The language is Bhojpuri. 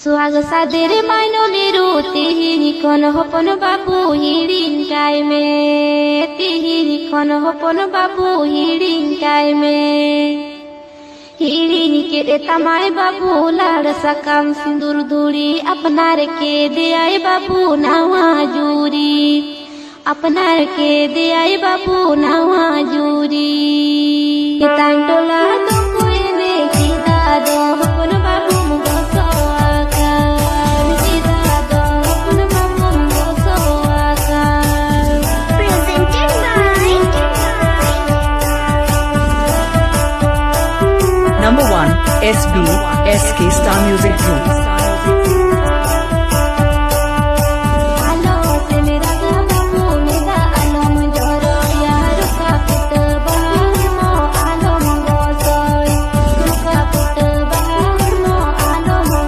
सुहाग सादेर माइनोली तिहिरी कन हपन बाबू हिडिन काय में तिहिरी कन हपन बाबू हिडिन काय में हिडिन के रे तमाय बाबू लाड़ सकाम सिंदूर धूड़ी अपनार के दे आए बाबू नावा जूरी अपनार के दे आए बाबू नावा जूरी तांडोला तो कोई ने सीधा दो हपन बाबू Number 1 SB SK Star Music Group.